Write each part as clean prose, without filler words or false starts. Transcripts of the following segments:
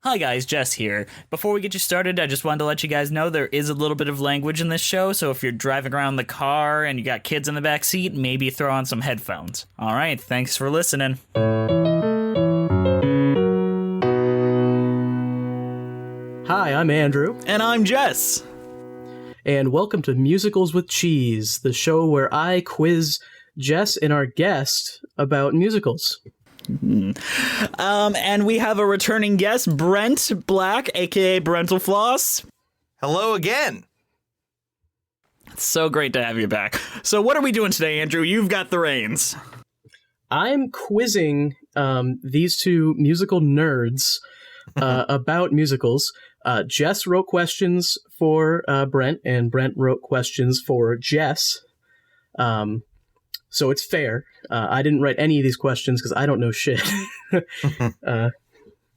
Hi guys, Jess here. Before we get you started, I just wanted to let you guys know there is a little bit of language in this show, so if you're driving around the car and you got kids in the back seat, maybe throw on some headphones. Alright, thanks for listening. Hi, I'm Andrew. And I'm Jess. And welcome to Musicals with Cheese, the show where I quiz Jess and our guest about musicals. And we have a returning guest, Brent Black, aka Brentalfloss. Hello again. It's so great to have you back. So what are we doing today, Andrew? You've got the reins. I'm quizzing these two musical nerds about musicals. Jess wrote questions for Brent, and Brent wrote questions for Jess. So it's fair. I didn't write any of these questions because I don't know shit.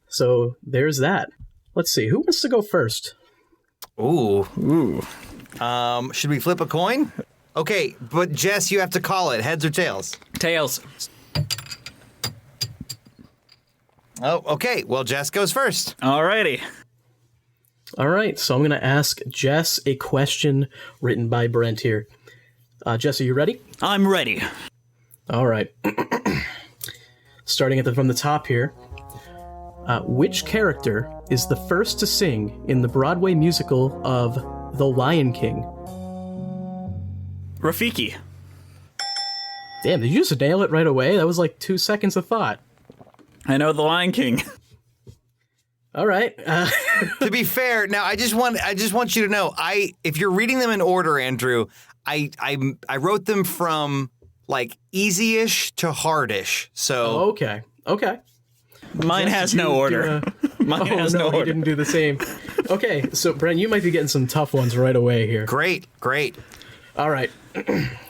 So there's that. Let's see. Who wants to go first? Ooh. Should we flip a coin? Okay, but Jess, you have to call it. Heads or tails? Tails. Oh, okay. Well, Jess goes first. Alrighty. All right. So I'm going to ask Jess a question written by Brent here. Jess, are you ready? I'm ready. All right. Starting from the top here. Which character is the first to sing in the Broadway musical of The Lion King? Rafiki. Damn, did you just nail it right away? That was like 2 seconds of thought. I know The Lion King. All right. To be fair, now I just want you to know, if you're reading them in order, Andrew, I wrote them from like easy-ish to hard-ish. So Okay. Mine has no order. Mine has no order. You didn't do the same. Okay, so Brent, you might be getting some tough ones right away here. Great. All right.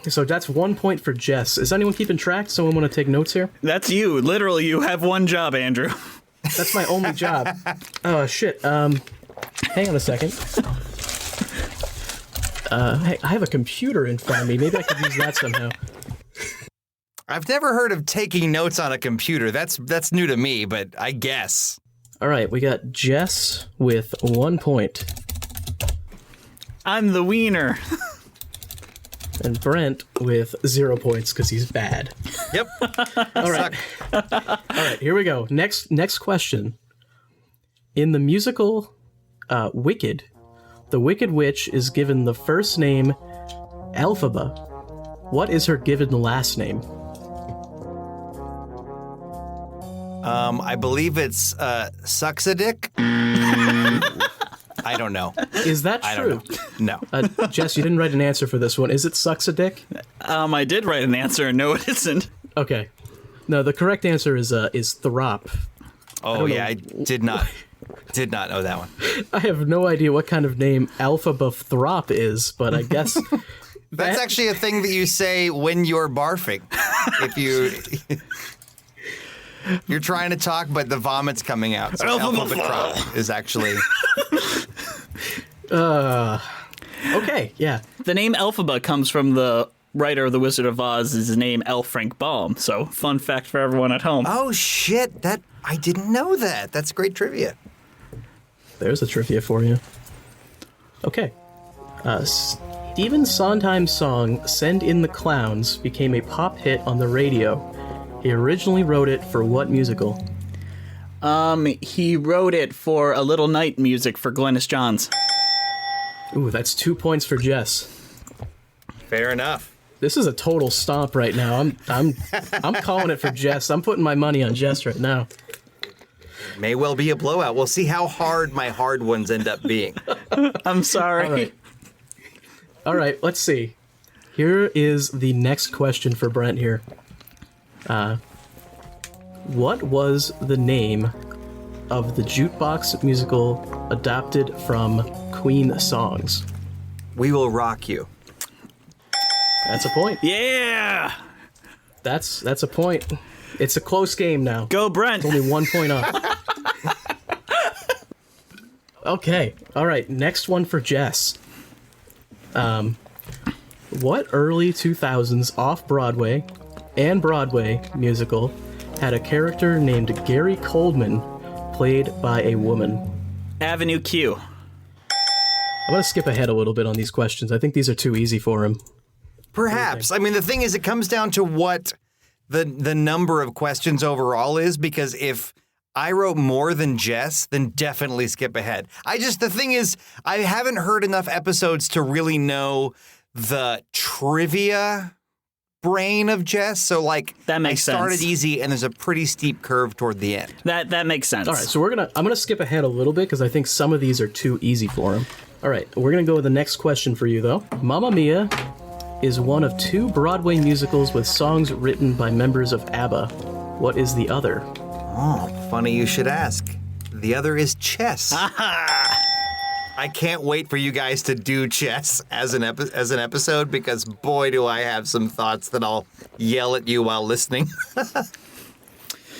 So that's 1 point for Jess. Is anyone keeping track? Someone want to take notes here? That's you. Literally, you have one job, Andrew. That's my only job. Oh, shit. Hang on a second. Hey, I have a computer in front of me. Maybe I could use that somehow. I've never heard of taking notes on a computer. That's new to me, but I guess. All right, we got Jess with 1 point. I'm the wiener. And Brent with 0 points because he's bad. Yep. All right. All right, here we go. Next question. In the musical Wicked, the Wicked Witch is given the first name Elphaba. What is her given last name? I believe it's Suxadick. I don't know. Is that true? I don't know. No. Jess, you didn't write an answer for this one. Is it Suxadick? I did write an answer. No, it isn't. Okay. No, the correct answer is Throp. Oh yeah, I did not know that one. I have no idea what kind of name Elphaba Throp is, but I guess That's actually a thing that you say when you're barfing. If you're trying to talk, but the vomit's coming out. So Elphaba is actually. Okay, yeah. The name Elphaba comes from the writer of The Wizard of Oz. His name L. Frank Baum. So, fun fact for everyone at home. Oh shit! I didn't know that. That's great trivia. There's a trivia for you. Okay. Stephen Sondheim's song "Send in the Clowns" became a pop hit on the radio. He originally wrote it for what musical? He wrote it for A Little Night Music for Glynis Johns. Ooh, that's 2 points for Jess. Fair enough. This is a total stomp right now. I'm calling it for Jess. I'm putting my money on Jess right now. May well be a blowout. We'll see how hard my hard ones end up being. I'm sorry. All right, let's see. Here is the next question for Brent here. What was the name of the jukebox musical adapted from Queen songs? We Will Rock You. That's a point. Yeah! That's a point. It's a close game now. Go, Brent! It's only 1 point up. Okay. All right. Next one for Jess. What early 2000s off-Broadway and Broadway musical had a character named Gary Coleman played by a woman? Avenue Q. I'm going to skip ahead a little bit on these questions. I think these are too easy for him. Perhaps. I mean, the thing is, it comes down to what the number of questions overall is, because if I wrote more than Jess, then definitely skip ahead. The thing is, I haven't heard enough episodes to really know the trivia brain of Jess. So, like, that makes I started sense. Easy, and there's a pretty steep curve toward the end. That makes sense. All right, so I'm gonna skip ahead a little bit because I think some of these are too easy for him. All right, we're gonna go with the next question for you though. Mamma Mia is one of 2 Broadway musicals with songs written by members of ABBA. What is the other? Oh, funny you should ask. The other is Chess. I can't wait for you guys to do Chess as an episode, because boy, do I have some thoughts that I'll yell at you while listening.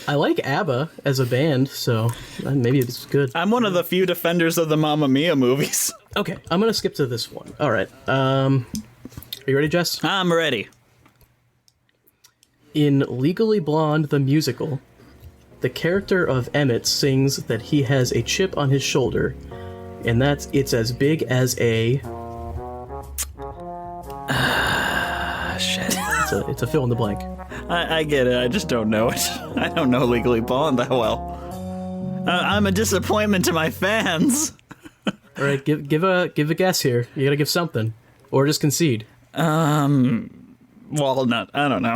I like ABBA as a band, so maybe it's good. I'm one of the few defenders of the Mamma Mia movies. Okay, I'm gonna skip to this one. All right. Are you ready, Jess? I'm ready. In Legally Blonde, the musical, the character of Emmett sings that he has a chip on his shoulder, and it's as big as a... Shit. It's a fill in the blank. I get it. I just don't know it. I don't know Legally Blonde that well. I'm a disappointment to my fans. All right, give a guess here. You gotta give something, or just concede. Walnut. I don't know.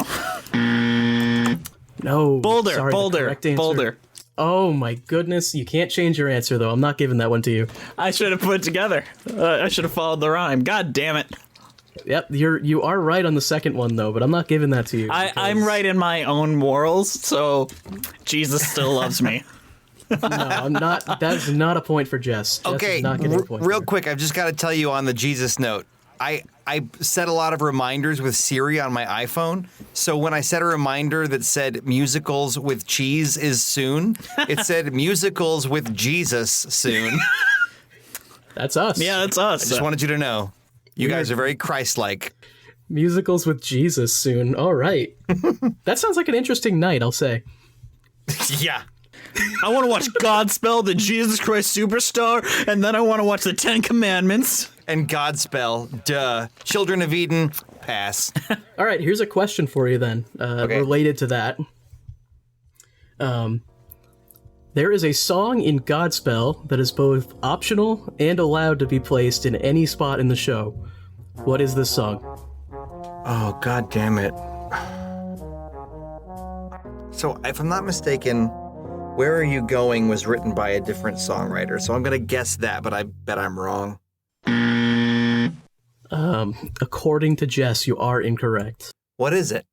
No. Boulder. Sorry, Boulder. Oh my goodness! You can't change your answer though. I'm not giving that one to you. I should have put it together. I should have followed the rhyme. God damn it. Yep, you are right on the second one though, but I'm not giving that to you. I'm right in my own morals, so Jesus still loves me. No, I'm not. That's not a point for Jess. Jess Okay, is not getting a point real there. quick, I've just got to tell you on the Jesus note. I set a lot of reminders with Siri on my iPhone. So when I set a reminder that said musicals with cheese is soon, it said musicals with Jesus soon. That's us. Yeah, that's us. I just wanted you to know. You guys are very Christ-like. Musicals with Jesus soon. All right. That sounds like an interesting night, I'll say. Yeah. I want to watch Godspell, the Jesus Christ Superstar, and then I want to watch the 10 Commandments. And Godspell, duh. Children of Eden, pass. All right, here's a question for you then, related to that. There is a song in Godspell that is both optional and allowed to be placed in any spot in the show. What is this song? Oh, God damn it. So, if I'm not mistaken, Where Are You Going was written by a different songwriter. So I'm going to guess that, but I bet I'm wrong. According to Jess, you are incorrect. What is it?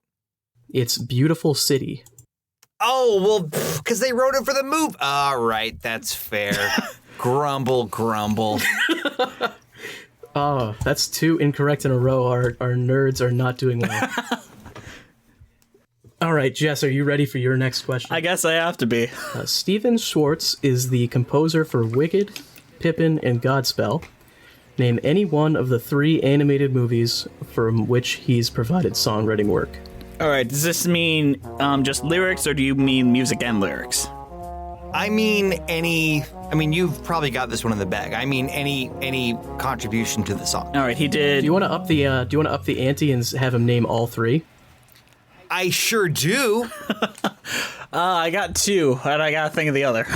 It's Beautiful City. Oh, well, because they wrote it for the movie. All right, that's fair. Grumble, grumble. Oh, that's 2 incorrect in a row. Our nerds are not doing well. All right, Jess, are you ready for your next question? I guess I have to be. Steven Schwartz is the composer for Wicked, Pippin, and Godspell. Name any one of the 3 animated movies from which he's provided songwriting work. All right, does this mean just lyrics, or do you mean music and lyrics? I mean, you've probably got this one in the bag. I mean, any contribution to the song. All right, he did. Do you want to up the ante and have him name all 3? I sure do. I got 2, and I gotta think of the other.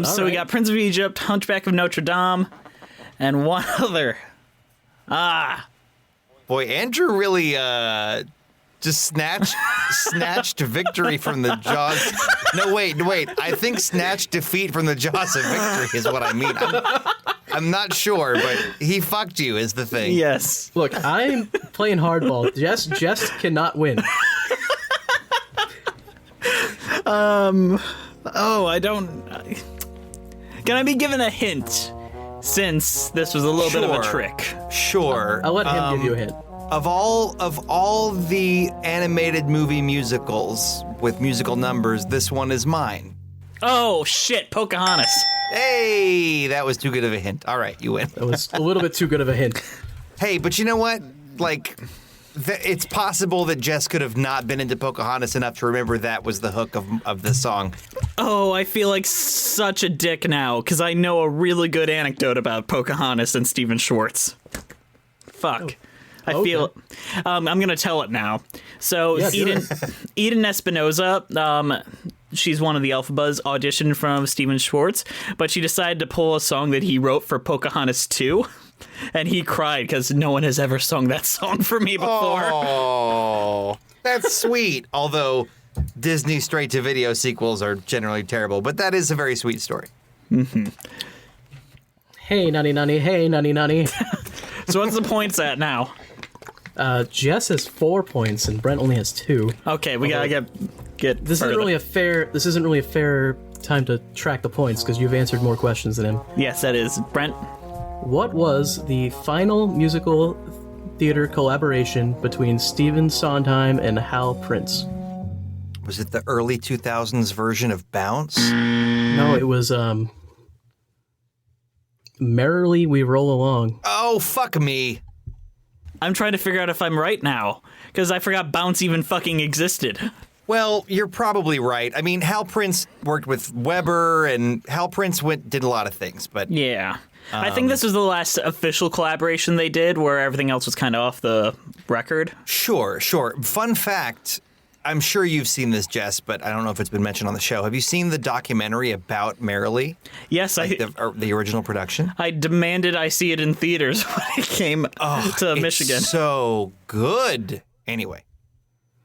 So we got Prince of Egypt, Hunchback of Notre Dame, and one other. Boy, Andrew really just snatched victory from the jaws. No, wait. I think snatched defeat from the jaws of victory is what I mean. I'm not sure, but he fucked you is the thing. Yes. Look, I'm playing hardball. Jess cannot win. Oh, I don't. Can I be given a hint? Since this was a little bit of a trick. Sure. I'll let him give you a hint. Of all the animated movie musicals with musical numbers, this one is mine. Oh shit, Pocahontas. Hey, that was too good of a hint. All right, you win. That was a little bit too good of a hint. Hey, but you know what? Like, it's possible that Jess could have not been into Pocahontas enough to remember that was the hook of the song. Oh, I feel like such a dick now, because I know a really good anecdote about Pocahontas and Stephen Schwartz. Fuck. I feel I'm going to tell it now. So Eden Espinoza, she's one of the Elphabas, auditioned from Stephen Schwartz, but she decided to pull a song that he wrote for Pocahontas 2. And he cried because no one has ever sung that song for me before. Oh, that's sweet. Although Disney straight-to-video sequels are generally terrible, but that is a very sweet story. Mm-hmm. Hey, nanny, hey, nanny. So what's the points at now? Jess has 4 points and Brent only has 2. Okay, we gotta get. This isn't really a fair time to track the points because you've answered more questions than him. Yes, that is. Brent? What was the final musical theater collaboration between Stephen Sondheim and Hal Prince? Was it the early 2000s version of Bounce? No, it was Merrily We Roll Along. Oh, fuck me. I'm trying to figure out if I'm right now, because I forgot Bounce even fucking existed. Well, you're probably right. I mean, Hal Prince worked with Weber, and Hal Prince did a lot of things, but... Yeah. I think this was the last official collaboration they did, where everything else was kind of off the record. Sure. Fun fact, I'm sure you've seen this, Jess, but I don't know if it's been mentioned on the show. Have you seen the documentary about Merrily? Yes, the original production? I demanded I see it in theaters when it came to Michigan. It's so good. Anyway.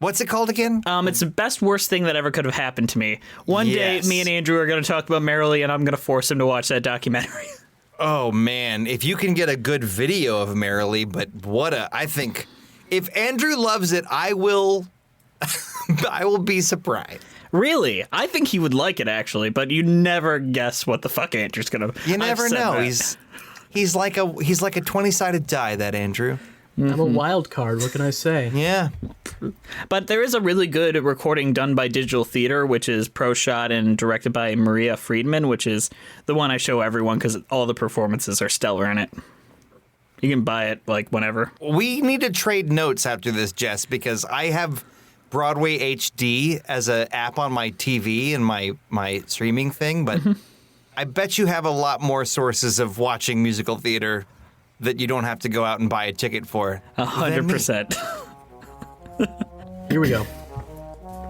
What's it called again? It's the best worst thing that ever could have happened to me. One day, me and Andrew are going to talk about Merrily, and I'm going to force him to watch that documentary. Oh, man. If you can get a good video of Merrily, but I think if Andrew loves it, I will be surprised. Really? I think he would like it, actually, but you never guess what the fuck Andrew's going to... You never know. He's like a 20-sided die, that Andrew. Mm-hmm. I'm a wild card. What can I say? Yeah. But there is a really good recording done by Digital Theater, which is pro shot and directed by Maria Friedman, which is the one I show everyone because all the performances are stellar in it. You can buy it like whenever. We need to trade notes after this, Jess, because I have Broadway HD as an app on my TV and my streaming thing, but I bet you have a lot more sources of watching musical theater that you don't have to go out and buy a ticket for. 100%. Here we go.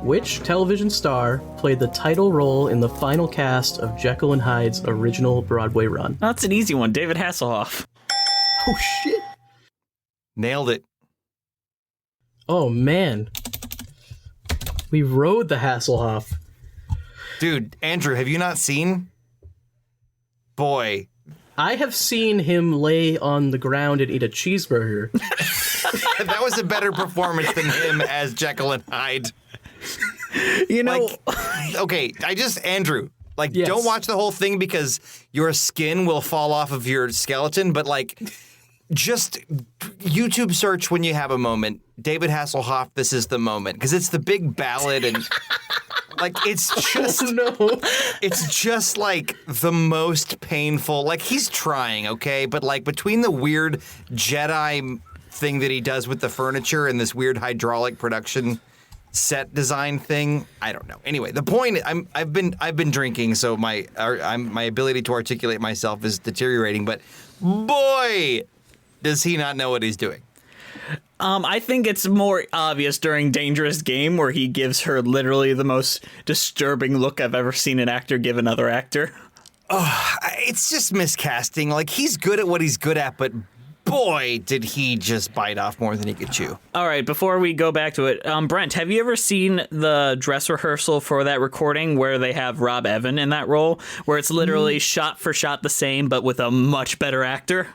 Which television star played the title role in the final cast of Jekyll and Hyde's original Broadway run? That's an easy one. David Hasselhoff. Oh, shit. Nailed it. Oh, man. We rode the Hasselhoff. Dude, Andrew, have you not seen? Boy. I have seen him lay on the ground and eat a cheeseburger. That was a better performance than him as Jekyll and Hyde. You know... Okay, Andrew, yes. Don't watch the whole thing because your skin will fall off of your skeleton, but, just YouTube search when you have a moment, David Hasselhoff, This Is the Moment, because it's the big ballad and... it's just... Oh, no. It's just, the most painful... he's trying, okay? But, between the weird Jedi thing that he does with the furniture and this weird hydraulic production set design thing, I don't know. Anyway, the point... I've been drinking, so my ability to articulate myself is deteriorating, but boy, does he not know what he's doing. I think it's more obvious during Dangerous Game, where he gives her literally the most disturbing look I've ever seen an actor give another actor. Oh, it's just miscasting. He's good at what he's good at, but boy, did he just bite off more than he could chew. All right, before we go back to it, Brent, have you ever seen the dress rehearsal for that recording where they have Rob Evan in that role, where it's literally shot for shot the same, but with a much better actor?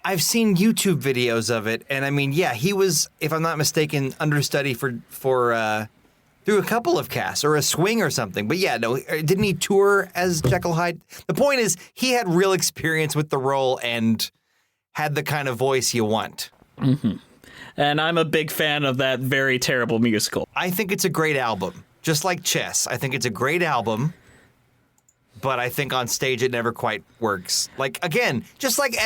I've seen YouTube videos of it, and I mean, yeah, he was, if I'm not mistaken, understudy for through a couple of casts or a swing or something. But yeah, no, didn't he tour as Jekyll Hyde? The point is, he had real experience with the role and had the kind of voice you want. Mm-hmm. And I'm a big fan of that very terrible musical. I think it's a great album, just like Chess. I think it's a great album. But I think on stage it never quite works. Again, just like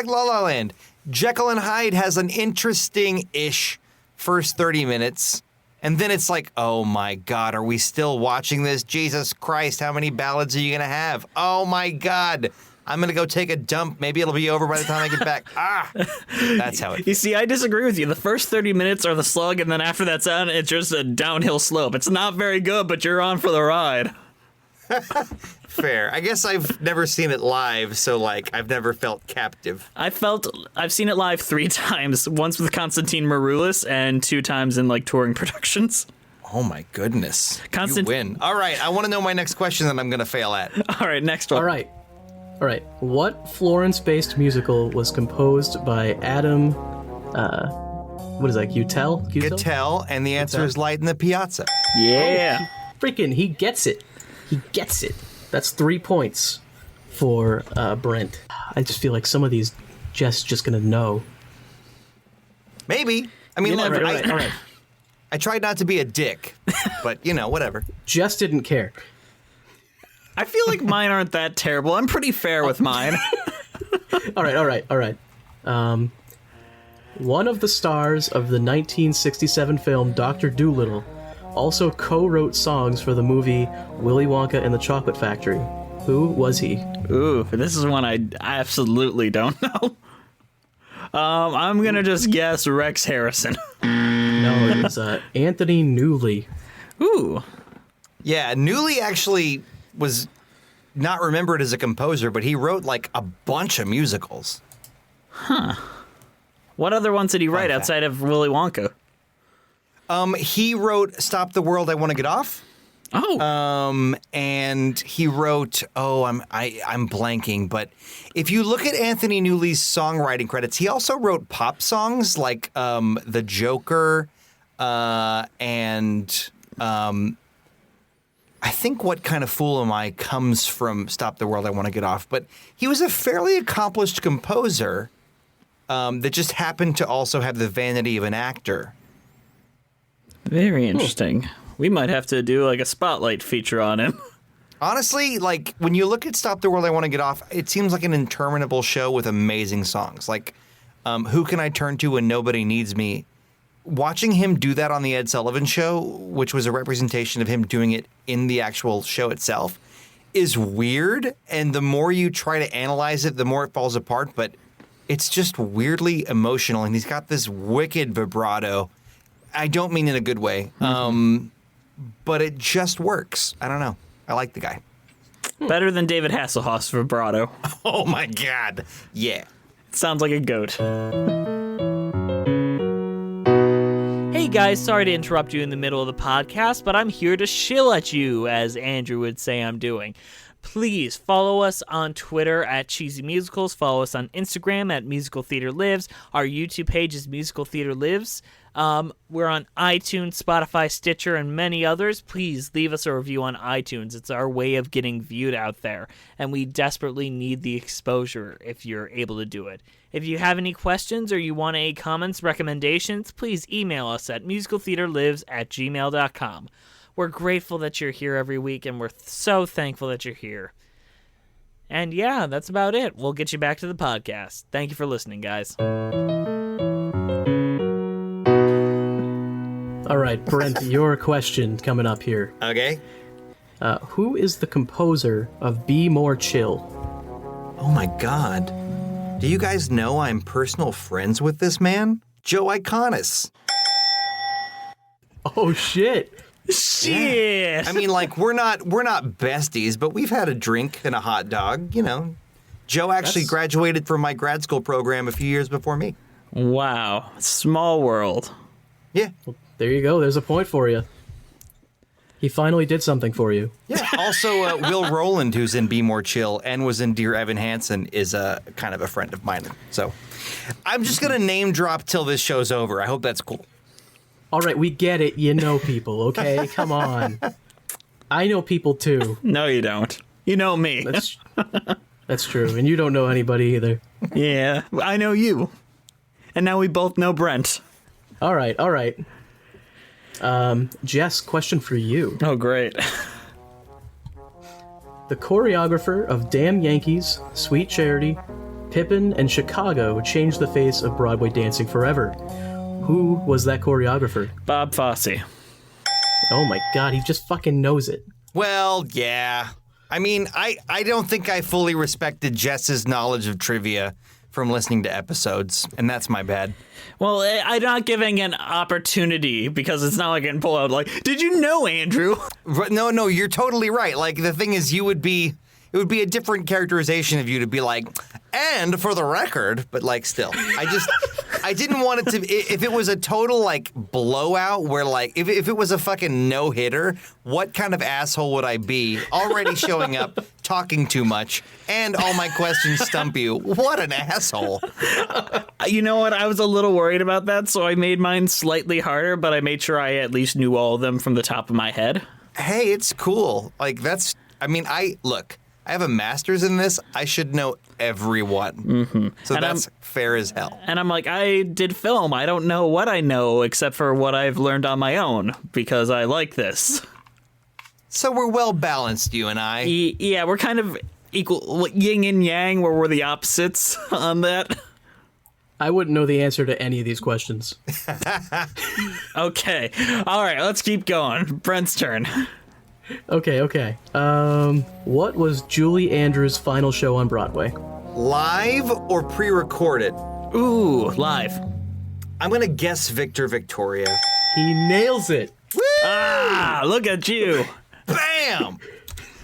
La La Land, Jekyll and Hyde has an interesting-ish first 30 minutes, and then it's like, oh my God, are we still watching this? Jesus Christ, how many ballads are you going to have? Oh my God. I'm going to go take a dump. Maybe it'll be over by the time I get back. That's how it You see, I disagree with you. The first 30 minutes are the slug, and then after that's on, it's just a downhill slope. It's not very good, but you're on for the ride. Fair. I guess I've never seen it live, so, like, I've never felt captive. I've seen it live 3 times. Once with Konstantin Maroulis and 2 times in, like, touring productions. Oh, my goodness. You win. All right, I want to know my next question that I'm going to fail at. All right, next one. All right. What Florence-based musical was composed by Adam, what is that, Gutel? Gutel, and the answer is Light in the Piazza. Yeah. He gets it. He gets it. That's 3 points for Brent. I just feel like some of these Jess just gonna know. Maybe. I mean, look, All right. I tried not to be a dick, but, whatever. Jess didn't care. I feel like mine aren't that terrible. I'm pretty fair with mine. All right. One of the stars of the 1967 film Dr. Dolittle also co-wrote songs for the movie Willy Wonka and the Chocolate Factory. Who was he? Ooh, this is one I absolutely don't know. I'm gonna just guess Rex Harrison. No, it was Anthony Newley. Ooh. Yeah, Newley actually was not remembered as a composer, but he wrote like a bunch of musicals. Huh. What other ones did he write outside of Willy Wonka? He wrote "Stop the World, I Want to Get Off." Oh. And he wrote I'm blanking, but if you look at Anthony Newley's songwriting credits, he also wrote pop songs like The Joker, and I think What Kind of Fool Am I comes from Stop the World, I Want to Get Off. But he was a fairly accomplished composer that just happened to also have the vanity of an actor. Very interesting. We might have to do like a spotlight feature on him. Honestly, like when you look at Stop the World, I Want to Get Off, it seems like an interminable show with amazing songs. Like Who Can I Turn To When Nobody Needs Me? Watching him do that on the Ed Sullivan Show, which was a representation of him doing it in the actual show itself, is weird. And the more you try to analyze it, the more it falls apart. But it's just weirdly emotional. And he's got this wicked vibrato. I don't mean in a good way. But it just works. I don't know. I like the guy. Better than David Hasselhoff's vibrato. Oh, my God. Yeah. Sounds like a goat. Hey guys, sorry to interrupt you in the middle of the podcast, but I'm here to shill at you, as Andrew would say I'm doing. Please follow us on Twitter at Cheesy Musicals. Follow us on Instagram at Musical Theater Lives. Our YouTube page is Musical Theater Lives. We're on iTunes, Spotify, Stitcher, and many others. Please leave us a review on iTunes. It's our way of getting viewed out there, and we desperately need the exposure if you're able to do it. If you have any questions or you want any comments, recommendations, please email us at musicaltheaterlives@gmail.com. We're grateful that you're here every week, and we're so thankful that you're here. And yeah, that's about it. We'll get you back to the podcast. Thank you for listening, guys. All right, Brent, your question coming up here. Okay. Who is the composer of Be More Chill? Oh, my God. Do you guys know I'm personal friends with this man? Joe Iconis. Oh, shit. Shit. I mean, like, we're not besties, but we've had a drink and a hot dog, you know. Joe actually graduated from my grad school program a few years before me. Wow. Small world. Yeah. There you go. There's a point for you. He finally did something for you. Yeah. Also, Will Rowland, who's in Be More Chill and was in Dear Evan Hansen, is kind of a friend of mine. So I'm just going to name drop till this show's over. I hope that's cool. All right, we get it. You know people, okay? Come on. I know people, too. No, you don't. You know me. That's true. And you don't know anybody either. Yeah, I know you. And now we both know Brent. All right. Jess, question for you. Oh, great. The choreographer of Damn Yankees, Sweet Charity, Pippin, and Chicago changed the face of Broadway dancing forever. Who was that choreographer? Bob Fosse. Oh my god, he just fucking knows it. Well, yeah. I mean, I don't think I fully respected Jess's knowledge of trivia from listening to episodes, and that's my bad. Well, I'm not giving an opportunity because it's not like I can pull out like, did you know, Andrew? No, you're totally right. Like, the thing is, it would be a different characterization of you to be like, and for the record, but like still. I didn't want it to if it was a total like blowout where like if it was a fucking no-hitter, what kind of asshole would I be already showing up, talking too much, and all my questions stump you? What an asshole. You know what? I was a little worried about that, so I made mine slightly harder, but I made sure I at least knew all of them from the top of my head. Hey, it's cool. Like I have a master's in this. I should know everyone. Mm-hmm. So and that's fair as hell. And I'm like, I did film. I don't know what I know except for what I've learned on my own because I like this. So we're well balanced, you and I. Yeah, we're kind of equal, yin and yang, where we're the opposites on that. I wouldn't know the answer to any of these questions. Okay. All right, let's keep going. Brent's turn. Okay. What was Julie Andrews' final show on Broadway? Live or pre-recorded? Ooh, live. I'm going to guess Victor Victoria. He nails it. Woo! Ah, look at you. Bam!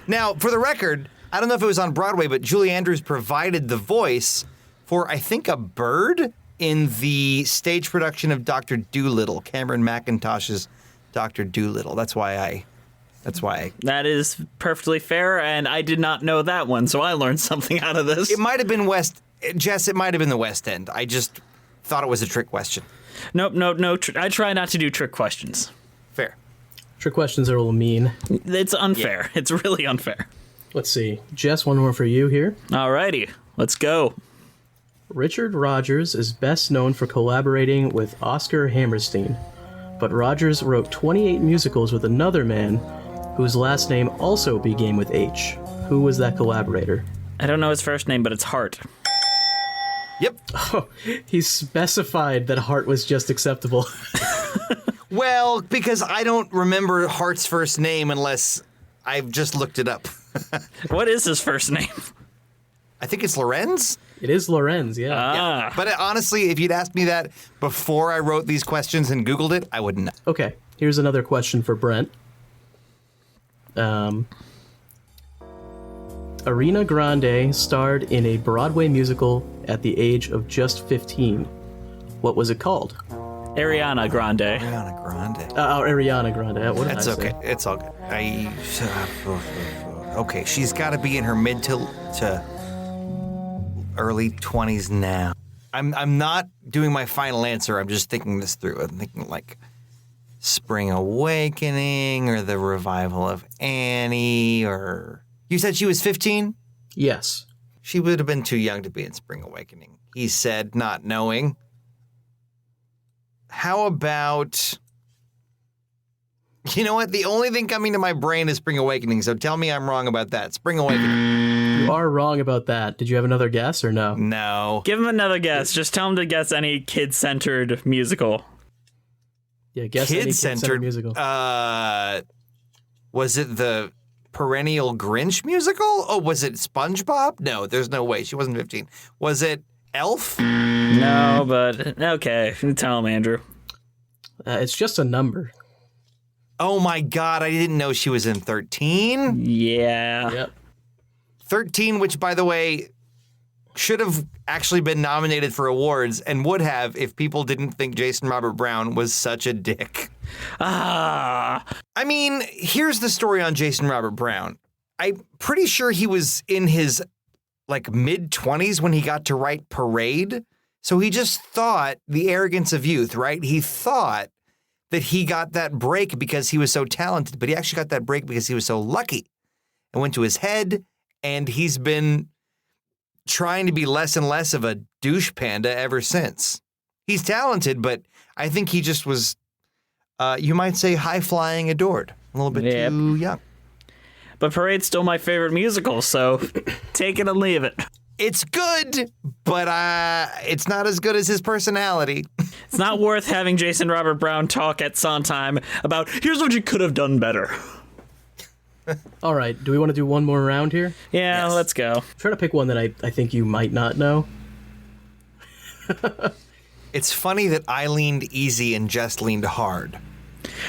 Now, for the record, I don't know if it was on Broadway, but Julie Andrews provided the voice for, I think, a bird in the stage production of Dr. Dolittle, Cameron McIntosh's Dr. Dolittle. That's why. That is perfectly fair, and I did not know that one, so I learned something out of this. It might have been Jess, it might have been the West End. I just thought it was a trick question. Nope, no. I try not to do trick questions. Fair. Trick questions are a little mean. It's unfair. Yeah. It's really unfair. Let's see. Jess, one more for you here. Alrighty, let's go. Richard Rodgers is best known for collaborating with Oscar Hammerstein, but Rodgers wrote 28 musicals with another man whose last name also began with H. Who was that collaborator? I don't know his first name, but it's Hart. Yep. Oh, he specified that Hart was just acceptable. Well, because I don't remember Hart's first name unless I've just looked it up. What is his first name? I think it's Lorenz? It is Lorenz, yeah. Yeah. But honestly, if you'd asked me that before I wrote these questions and Googled it, I wouldn't know. Okay, here's another question for Brent. Ariana Grande starred in a Broadway musical at the age of just 15. What was it called? Ariana Grande. Ariana Grande. Ariana Grande. What did That's I say? okay. It's all good. Okay, she's got to be in her mid to early 20s now. I'm not doing my final answer. I'm just thinking this through. I'm thinking like Spring Awakening or the revival of Annie or... You said she was 15? Yes. She would have been too young to be in Spring Awakening. He said, not knowing. How about... You know what? The only thing coming to my brain is Spring Awakening, so tell me I'm wrong about that. Spring Awakening. You are wrong about that. Did you have another guess or no? No. Give him another guess. Just tell him to guess any kid-centered musical. Yeah, guess any kid-centered musical. Was it the Perennial Grinch musical? Oh, was it SpongeBob? No, there's no way. She wasn't 15. Was it Elf? No, but okay. Tell him, Andrew. It's just a number. Oh my God, I didn't know she was in 13. Yeah. Yep. 13, which, by the way, should have actually been nominated for awards and would have if people didn't think Jason Robert Brown was such a dick. Ah. I mean, here's the story on Jason Robert Brown. I'm pretty sure he was in his like mid-20s when he got to write Parade. So he just thought, the arrogance of youth, right? He thought that he got that break because he was so talented, but he actually got that break because he was so lucky. It went to his head, and he's been trying to be less and less of a douche panda ever since. He's talented, but I think he just was, you might say, high-flying adored. A little bit too young. But Parade's still my favorite musical, so take it and leave it. It's good, but it's not as good as his personality. It's not worth having Jason Robert Brown talk at Sondheim about, here's what you could have done better. All right, do we want to do one more round here? Yeah, let's go. Try to pick one that I think you might not know. It's funny that I leaned easy and Jess leaned hard.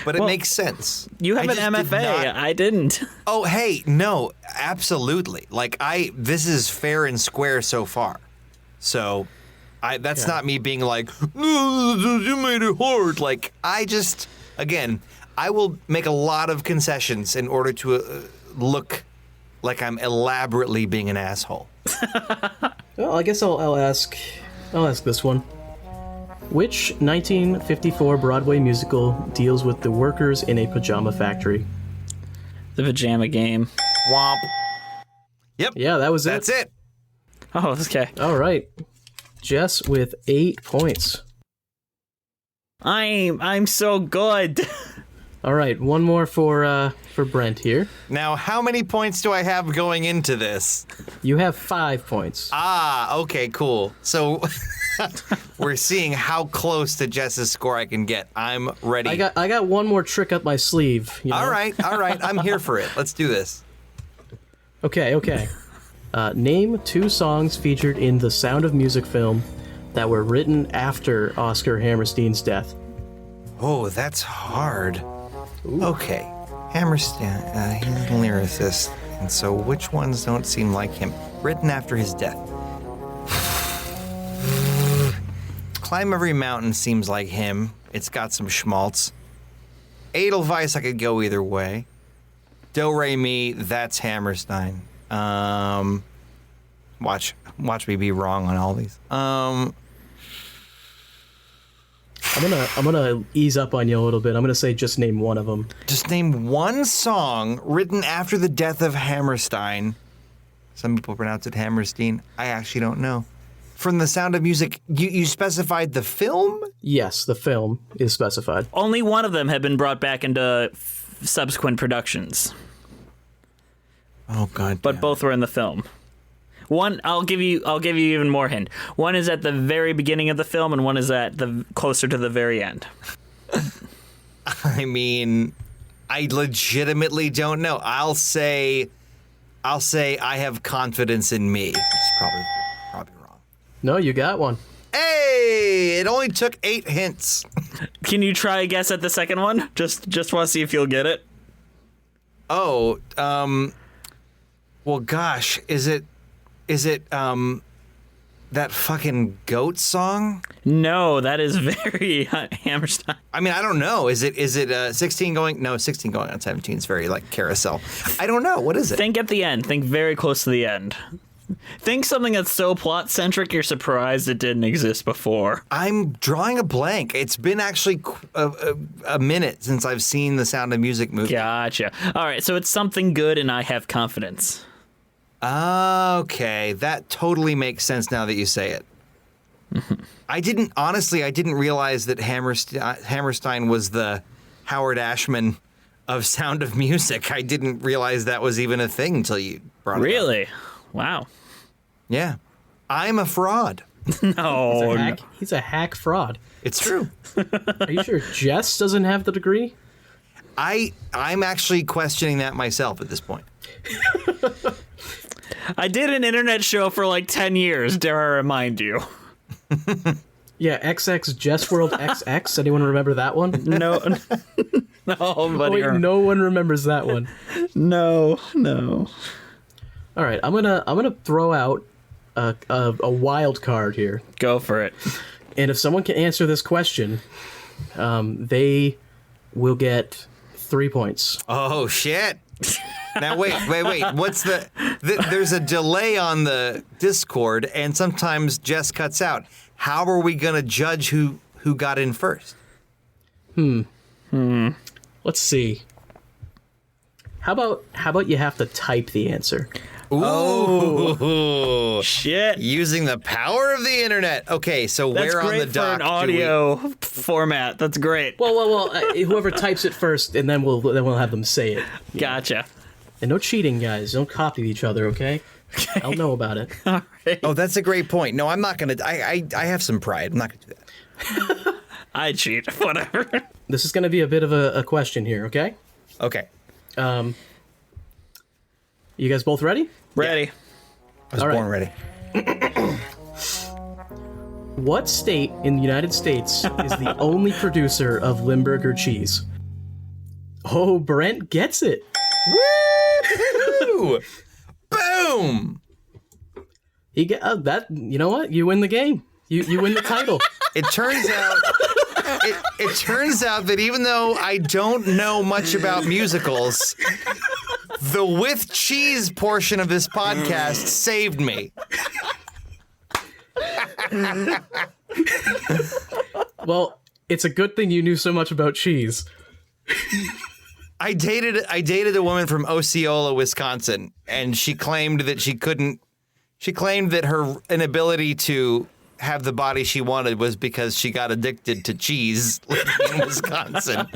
But it makes sense. You have I an just did MFA. not- I didn't. Oh, hey, no, absolutely. Like, this is fair and square so far. So, that's not me being like, you made it hard. Like, again, I will make a lot of concessions in order to look like I'm elaborately being an asshole. Well, I guess I'll ask this one. Which 1954 Broadway musical deals with the workers in a pajama factory? The Pajama Game. Womp. Yep. Yeah, that was That's it. Oh, okay. All right. Jess with 8 points. I'm so good. All right, one more for Brent here. Now, how many points do I have going into this? You have 5 points. Ah, okay, cool. So we're seeing how close to Jess's score I can get. I'm ready. I got one more trick up my sleeve. You know? All right. I'm here for it. Let's do this. Okay. Name 2 songs featured in the Sound of Music film that were written after Oscar Hammerstein's death. Oh, that's hard. Ooh. Okay. Hammerstein, he's a lyricist, and so which ones don't seem like him? Written after his death. Climb Every Mountain seems like him. It's got some schmaltz. Edelweiss, I could go either way. Do Re Mi, that's Hammerstein. Watch me be wrong on all these. I'm gonna ease up on you a little bit. I'm gonna say just name one of them. Just name one song written after the death of Hammerstein. Some people pronounce it Hammerstein. I actually don't know. From The Sound of Music, you specified the film? Yes, the film is specified. Only one of them had been brought back into subsequent productions, Oh God! but both were in the film. One, I'll give you even more hint. One is at the very beginning of the film, and one is at the closer to the very end. I mean, I legitimately don't know. I'll say I have confidence in me. Which is probably wrong. No, you got one. Hey, it only took 8 hints. Can you try a guess at the second one? Just want to see if you'll get it. Oh, well, gosh, is it that fucking goat song? No, that is very Hammerstein. I mean, I don't know. Is it 16 going? No, 16 going on 17 is very like carousel. I don't know. What is it? Think at the end. Think very close to the end. Think something that's so plot-centric you're surprised it didn't exist before. I'm drawing a blank. It's been actually a minute since I've seen the Sound of Music movie. Gotcha. All right, so it's something good and I have confidence. Okay, that totally makes sense now that you say it. I didn't realize that Hammerstein was the Howard Ashman of Sound of Music. I didn't realize that was even a thing until you brought it up. Really? Wow. Yeah. I'm a fraud. No. He's a hack fraud. It's true. Are you sure Jess doesn't have the degree? I'm actually questioning that myself at this point. I did an internet show for like 10 years, dare I remind you. Yeah, XX Jess World XX. Anyone remember that one? No. No, Oh, buddy. wait, no one remembers that one. No. All right, I'm gonna throw out a wild card here, Go for it. and if someone can answer this question, they will get 3 points. Oh, shit. Now, wait. What's there's a delay on the Discord, and sometimes Jess cuts out. How are we going to judge who got in first? Let's see. How about you have to type the answer? Ooh. Shit. Using the power of the internet. Okay, so That's where on great the dock for an audio format. That's great. Well, whoever types it first, and then we'll have them say it. Gotcha. And no cheating, guys. Don't copy each other, okay? I'll know about it. Oh, that's a great point. No, I'm not going to. I have some pride. I'm not going to do that. I cheat. Whatever. This is going to be a bit of a question here, okay? Okay. You guys both ready? Ready. I was All right. born ready. What state in the United States is the only producer of Limburger cheese? Oh, Brent gets it. Woo! Boom! He get that. You know what? You win the game. You win the title. It turns out. It turns out that even though I don't know much about musicals, the with cheese portion of this podcast saved me. Well, it's a good thing you knew so much about cheese. I dated a woman from Osceola, Wisconsin, and she claimed that she couldn't. She claimed that her inability to have the body she wanted was because she got addicted to cheese living in Wisconsin.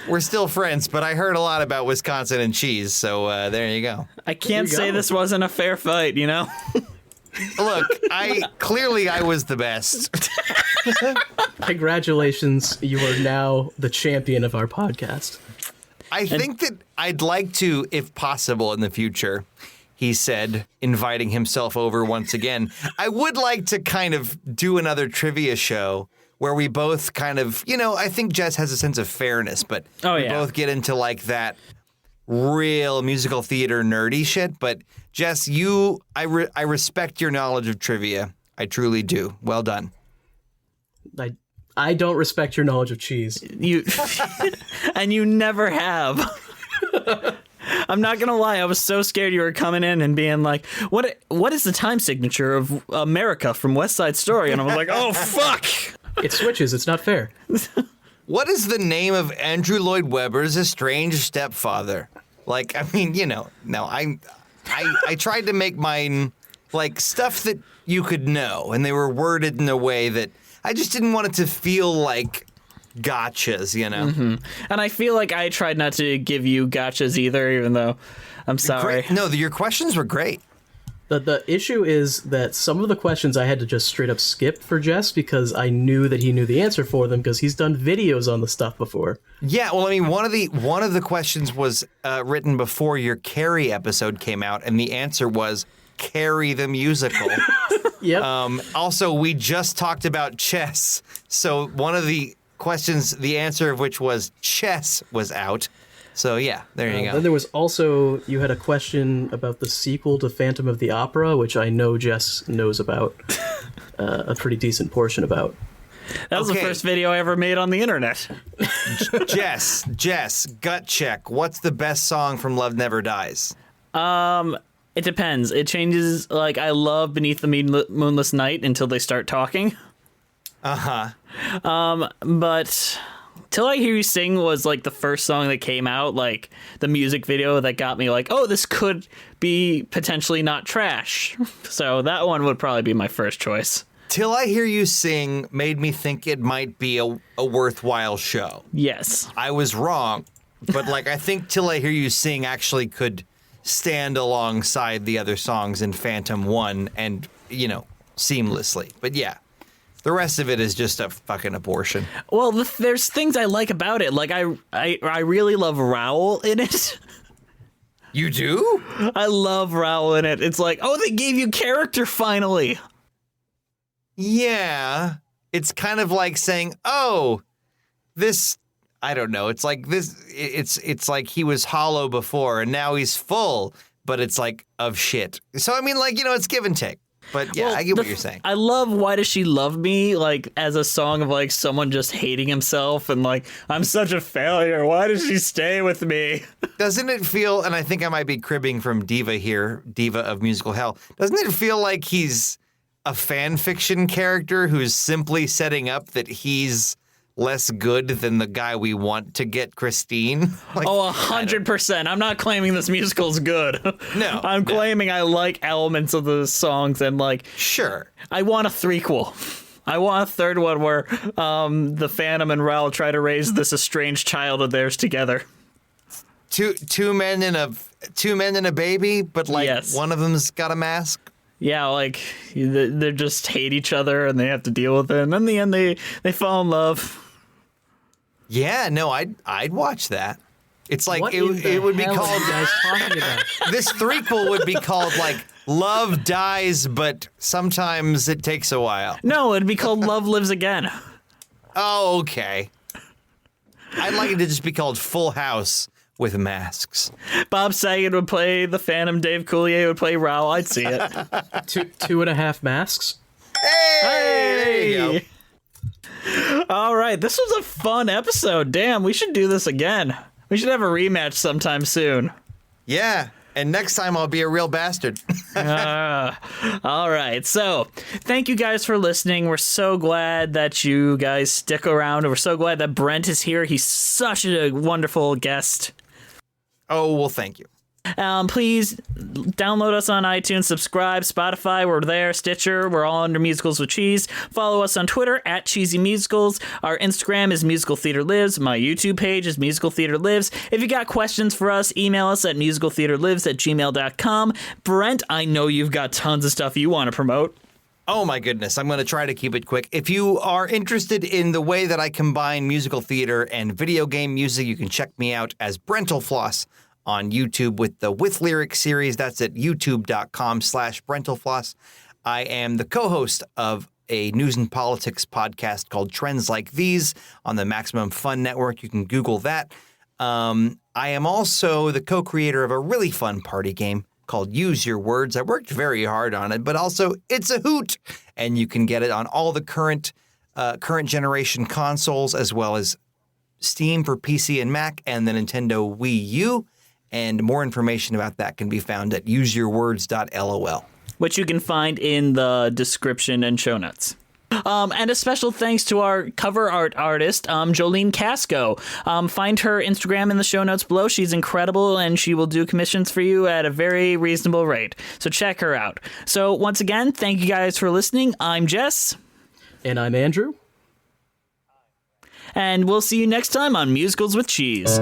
We're still friends, but I heard a lot about Wisconsin and cheese, so there you go. I can't you say go. this wasn't a fair fight, you know? Look, I was the best. Congratulations, you are now the champion of our podcast. I think that I'd like to, if possible in the future, he said, inviting himself over once again, I would like to kind of do another trivia show where we both kind of, I think Jess has a sense of fairness, but we both get into like that real musical theater nerdy shit. But Jess, I respect your knowledge of trivia. I truly do. Well done. I don't respect your knowledge of cheese. You and you never have. I'm not gonna lie, I was so scared you were coming in and being like, what is the time signature of America from West Side Story? And I was like, oh fuck. It switches, it's not fair. What is the name of Andrew Lloyd Webber's estranged stepfather? Like, I mean, no, I tried to make mine like stuff that you could know, and they were worded in a way that I just didn't want it to feel like gotchas, Mm-hmm. And I feel like I tried not to give you gotchas either, even though I'm sorry. Great. No, your questions were great. The issue is that some of the questions I had to just straight up skip for Jess because I knew that he knew the answer for them because he's done videos on the stuff before. Yeah, well, I mean, one of the questions was written before your Carrie episode came out, and the answer was Carrie the musical. Yep. Also, we just talked about chess, so one of the questions, the answer of which was chess, was out. So yeah, there you go. Then there was also, you had a question about the sequel to Phantom of the Opera, which I know Jess knows about a pretty decent portion about. That was the first video I ever made on the internet. Jess, gut check. What's the best song from Love Never Dies? It depends. It changes. Like, I love Beneath the Moonless Night until they start talking. But Till I Hear You Sing was like the first song that came out, like the music video that got me like, oh, this could be potentially not trash. So that one would probably be my first choice. Till I Hear You Sing made me think it might be a worthwhile show. Yes. I was wrong, but like I think Till I Hear You Sing actually could stand alongside the other songs in Phantom 1 and, seamlessly. But yeah. The rest of it is just a fucking abortion. Well, there's things I like about it. Like, I really love Raoul in it. You do? I love Raoul in it. It's like, oh, they gave you character finally. Yeah. It's kind of like saying, oh, this, I don't know. It's like this, it's like he was hollow before and now he's full, but it's like of shit. So, I mean, like, it's give and take. But yeah, I get what you're saying. I love Why Does She Love Me, like, as a song of, like, someone just hating himself and, like, I'm such a failure. Why does she stay with me? Doesn't it feel, and I think I might be cribbing from Diva here, Diva of Musical Hell, doesn't it feel like he's a fan fiction character who's simply setting up that he's less good than the guy we want to get Christine? Like, 100%. I'm not claiming this musical's good. No. I'm claiming I like elements of the songs and, like... Sure. I want a threequel. I want a third one where the Phantom and Raoul try to raise this estranged child of theirs together. Two men and a baby, but like Yes. one of them's got a mask. Yeah, like they just hate each other and they have to deal with it. And in the end, they fall in love. Yeah, no, I'd watch that. It's like What it in the would be hell are called. you guys talking about? This threequel would be called like Love Dies, but sometimes it takes a while. No, it'd be called Love Lives Again. Oh, okay. I'd like it to just be called Full House with masks. Bob Saget would play the Phantom. Dave Coulier would play Raoul. I'd see it. 2.5 masks. There you go. All right, this was a fun episode. Damn, we should do this again. We should have a rematch sometime soon. Yeah, and next time I'll be a real bastard. All right, so thank you guys for listening. We're so glad that you guys stick around. We're so glad that Brent is here. He's such a wonderful guest. Oh, well, thank you. Please download us on iTunes, subscribe, Spotify, we're there, Stitcher, we're all under Musicals with Cheese. Follow us on Twitter at Cheesy Musicals. Our Instagram is Musical Theater Lives. My YouTube page is Musical Theater Lives. If you got questions for us, email us at musicaltheaterlives@gmail.com. Brent, I know you've got tons of stuff you want to promote. Oh my goodness, I'm going to try to keep it quick. If you are interested in the way that I combine musical theater and video game music, you can check me out as Brentalfloss on YouTube with the With Lyrics series. That's at youtube.com/Brentalfloss. I am the co-host of a news and politics podcast called Trends Like These on the Maximum Fun Network. You can Google that. I am also the co-creator of a really fun party game called Use Your Words. I worked very hard on it, but also it's a hoot, and you can get it on all the current generation consoles, as well as Steam for PC and Mac, and the Nintendo Wii U. And more information about that can be found at useyourwords.lol. Which you can find in the description and show notes. And a special thanks to our cover art artist, Jolene Casco. Find her Instagram in the show notes below. She's incredible, and she will do commissions for you at a very reasonable rate. So check her out. So once again, thank you guys for listening. I'm Jess. And I'm Andrew. And we'll see you next time on Musicals with Cheese.